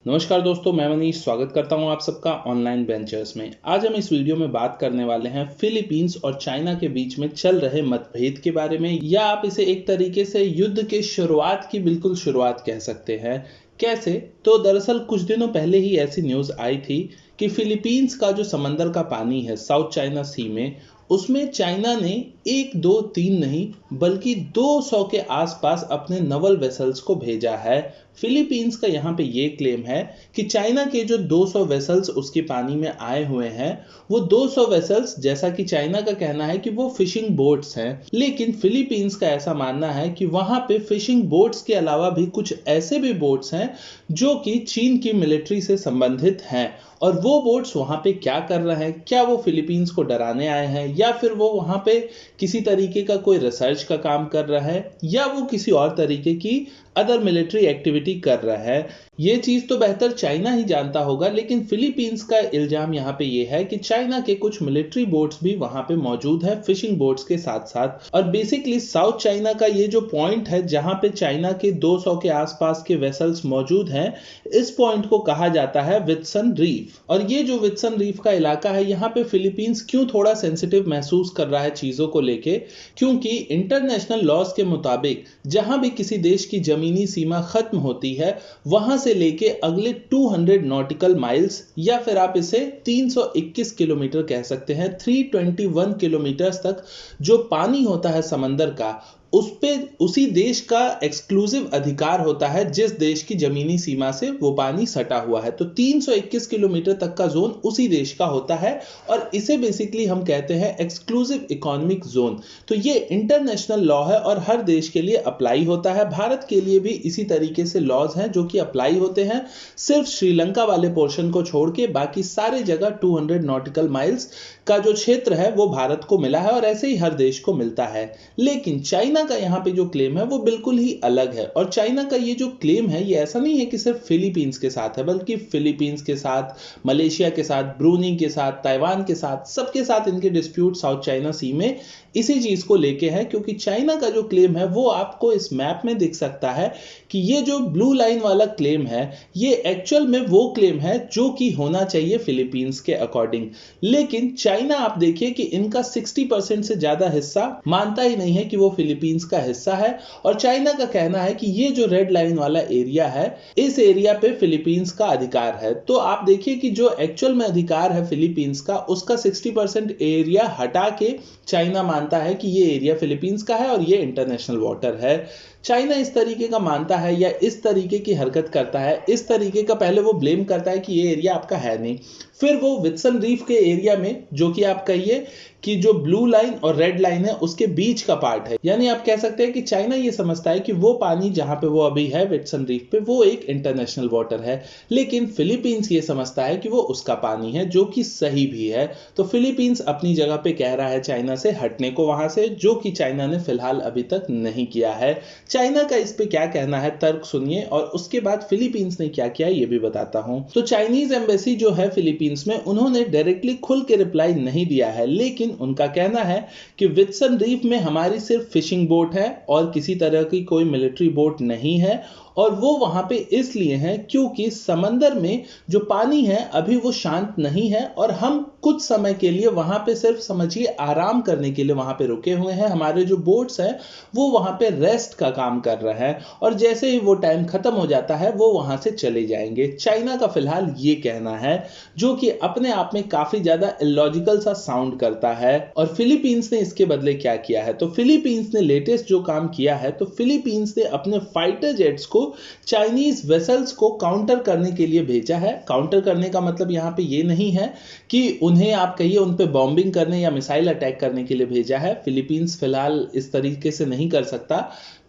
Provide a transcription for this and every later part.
नमस्कार दोस्तों, मैं मनीष स्वागत करता हूं आप सबका ऑनलाइन वेंचर्स में। आज हम इस वीडियो में बात करने वाले हैं फिलीपींस और चाइना के बीच में चल रहे मतभेद के बारे में, या आप इसे एक तरीके से युद्ध के शुरुआत की बिल्कुल शुरुआत कह सकते हैं। कैसे? तो दरअसल कुछ दिनों पहले ही ऐसी न्यूज़ आई थी कि फिलीपींस का जो समंदर का पानी है साउथ चाइना सी में, उसमें चाइना ने 1, 2, 3 नहीं बल्कि 200 के आसपास अपने नवल वेसल्स को भेजा है। फिलीपींस का यहाँ पे ये क्लेम है कि चाइना के जो 200 वेसल्स उसके पानी में आए हुए हैं, वो 200 वेसल्स, जैसा कि चाइना का कहना है कि वो फिशिंग बोट्स हैं, लेकिन फिलीपींस का ऐसा मानना है कि वहां पे फिशिंग बोट्स के अलावा भी कुछ ऐसे भी बोट्स हैं जो कि चीन की मिलिट्री से संबंधित हैं। और वो बोट्स वहां पे क्या कर रहे हैं? क्या वो फिलीपींस को डराने आए हैं, या फिर वो वहां पे किसी तरीके का कोई रिसर्च का काम कर रहा है, या वो किसी और तरीके की अदर मिलिट्री एक्टिविटी कर रहा है? ये चीज तो बेहतर चाइना ही जानता होगा, लेकिन फिलीपींस का इल्जाम यहाँ पे ये है कि चाइना के कुछ मिलिट्री बोट्स भी वहां पे मौजूद है फिशिंग बोट्स के साथ साथ। और बेसिकली साउथ चाइना का ये जो पॉइंट है जहां पे चाइना के 200 के आसपास के वेसल्स मौजूद हैं, इस पॉइंट को कहा जाता है वित्सन रीफ। और ये जो वित्सन रीफ का इलाका है, यहाँ पे फिलीपींस क्यों थोड़ा सेंसिटिव महसूस कर रहा है चीजों को लेके? क्योंकि इंटरनेशनल लॉज के मुताबिक जहां भी किसी देश की जमीनी सीमा खत्म होती है, वहां से लेके अगले 200 नॉटिकल माइल्स, या फिर आप इसे 321 किलोमीटर कह सकते हैं, 321 किलोमीटर तक जो पानी होता है समंदर का, उस पे उसी देश का एक्सक्लूसिव अधिकार होता है जिस देश की जमीनी सीमा से वो पानी सटा हुआ है। तो 321 किलोमीटर तक का जोन उसी देश का होता है, और इसे बेसिकली हम कहते हैं एक्सक्लूसिव इकोनॉमिक जोन। तो ये इंटरनेशनल लॉ है और हर देश के लिए अप्लाई होता है। भारत के लिए भी इसी तरीके से लॉज हैं जो कि अप्लाई होते हैं। सिर्फ श्रीलंका वाले पोर्शन को छोड़ के बाकी सारे जगह 200 नॉटिकल माइल्स का जो क्षेत्र है वो भारत को मिला है, और ऐसे ही हर देश को मिलता है। लेकिन चाइना का यहाँ पे जो क्लेम है वो बिल्कुल ही अलग है। और चाइना का ये जो क्लेम है, ये ऐसा नहीं है कि सिर्फ फिलीपींस के साथ है, बल्कि फिलीपींस के साथ, मलेशिया के साथ, ब्रूनी के साथ, ताइवान के साथ, सबके साथ इनके डिस्प्यूट साउथ चाइना सी में इसी चीज को लेके है। क्योंकि चाइना का जो क्लेम है वो आपको इस मैप में दिख सकता है कि ये जो ब्लू लाइन वाला क्लेम है, ये एक्चुअल में वो क्लेम है जो कि होना चाहिए फिलीपींस के अकॉर्डिंग। लेकिन चाइना आप देखिए कि इनका 60% से ज्यादा हिस्सा मानता ही नहीं है कि वो फिलीपींस का हिस्सा है, और चाइना का कहना है कि ये जो रेड लाइन वाला एरिया है, इस एरिया पे फिलीपींस का अधिकार है। तो आप देखिए कि जो एक्चुअल में अधिकार है फिलीपींस का, उसका 60% एरिया हटा के चाइना मानता है कि ये एरिया फिलीपींस का है और ये इंटरनेशनल वाटर है। चाइना इस तरीके का मानता है या इस तरीके की हरकत करता है, इस तरीके का पहले वो ब्लेम करता है कि ये एरिया आपका है नहीं, फिर वो वित्सन रीफ के एरिया में, जो कि आप कहिए कि जो ब्लू लाइन और रेड लाइन है उसके बीच का पार्ट है, यानी आप कह सकते हैं कि चाइना ये समझता है कि वो पानी जहां पे वो अभी है वित्सन रीफ पे, वो एक इंटरनेशनल वाटर है। लेकिन फिलीपींस ये समझता है कि वो उसका पानी है, जो कि सही भी है। तो फिलीपींस अपनी जगह पे कह रहा है चाइना से हटने को वहां से, जो कि चाइना ने फिलहाल अभी तक नहीं किया है। चाइना का इस पे क्या कहना है, तर्क सुनिए, और उसके बाद फिलीपींस ने क्या किया ये भी बताता हूं। तो चाइनीज एम्बेसी जो है फिलीपींस में, उन्होंने डायरेक्टली खुल के रिप्लाई नहीं दिया है, लेकिन उनका कहना है कि वित्सन रीफ में हमारी सिर्फ फिशिंग बोट है और किसी तरह की कोई मिलिट्री बोट नहीं है, और वो वहां पे इसलिए है क्योंकि समंदर में जो पानी है अभी वो शांत नहीं है, और हम कुछ समय के लिए वहां पे सिर्फ समझिए आराम करने के लिए वहां पे रुके हुए हैं। हमारे जो बोट्स हैं वो वहां पे रेस्ट का काम कर रहे हैं, और जैसे ही वो टाइम खत्म हो जाता है वो वहां से चले जाएंगे। चाइना का फिलहाल ये कहना है, जो कि अपने आप में काफी ज्यादा इलॉजिकल सा साउंड करता है। और फिलीपींस ने इसके बदले क्या किया है? तो फिलीपींस ने लेटेस्ट जो काम किया है, तो फिलीपींस ने अपने फाइटर जेट्स को चाइनीज वेसल्स को काउंटर करने के लिए भेजा है। काउंटर करने का मतलब यहाँ पे ये नहीं है कि उन्हें आप कहिए उन पे बॉम्बिंग करने या मिसाइल अटैक करने के लिए भेजा है। फिलीपींस फिलहाल इस तरीके से नहीं कर सकता,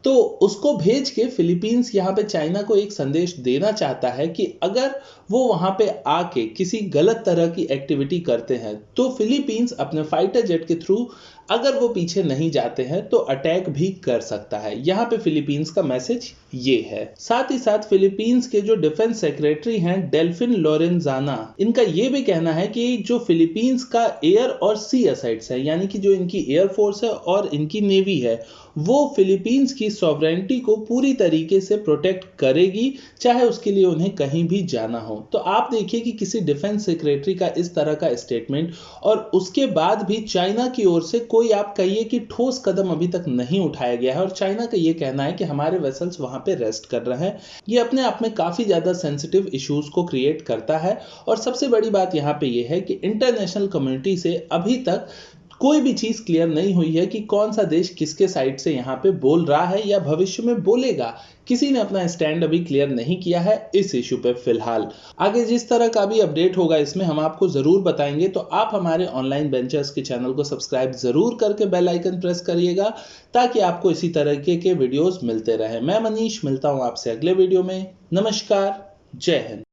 तो उसको भेज के फिलीपींस यहाँ पे चाइना को एक संदेश देना चाहता है कि अगर वो वहां पे आके किसी गलत तरह की एक्टिविटी करते हैं, तो फिलीपींस अपने फाइटर जेट के थ्रू अगर वो पीछे नहीं जाते हैं तो अटैक भी कर सकता है। यहाँ पे फिलीपींस का मैसेज ये है। साथ ही साथ फिलीपींस के जो डिफेंस सेक्रेटरी हैं डेल्फिन लोरेंजाना, इनका ये भी कहना है कि जो फिलीपींस का एयर और सी असेट्स है, यानी कि जो इनकी एयरफोर्स है और इनकी नेवी है, वो फिलीपींस की सॉवरेनिटी को पूरी तरीके से प्रोटेक्ट करेगी, चाहे उसके लिए उन्हें कहीं भी जाना हो। तो आप देखिए कि किसी डिफेंस सेक्रेटरी का इस तरह का स्टेटमेंट, और उसके बाद भी चाइना की ओर से कोई आप कहिए कि ठोस कदम अभी तक नहीं उठाया गया है। और चाइना का ये कहना है कि हमारे वेसल्स वहां पे रेस्ट कर रहे हैं। ये अपने आप में काफी ज्यादा सेंसिटिव इश्यूज को क्रिएट करता है। और सबसे बड़ी बात यहाँ पे ये है कि इंटरनेशनल कम्युनिटी से अभी तक कोई भी चीज क्लियर नहीं हुई है कि कौन सा देश किसके साइड से यहाँ पे बोल रहा है या भविष्य में बोलेगा। किसी ने अपना स्टैंड अभी क्लियर नहीं किया है इस इश्यू पे फिलहाल। आगे जिस तरह का भी अपडेट होगा इसमें हम आपको जरूर बताएंगे। तो आप हमारे ऑनलाइन बेंचर्स के चैनल को सब्सक्राइब जरूर करके बेल आइकन प्रेस करिएगा, ताकि आपको इसी तरह के वीडियोस मिलते रहे। मैं मनीष मिलता हूं आपसे अगले वीडियो में। नमस्कार, जय हिंद।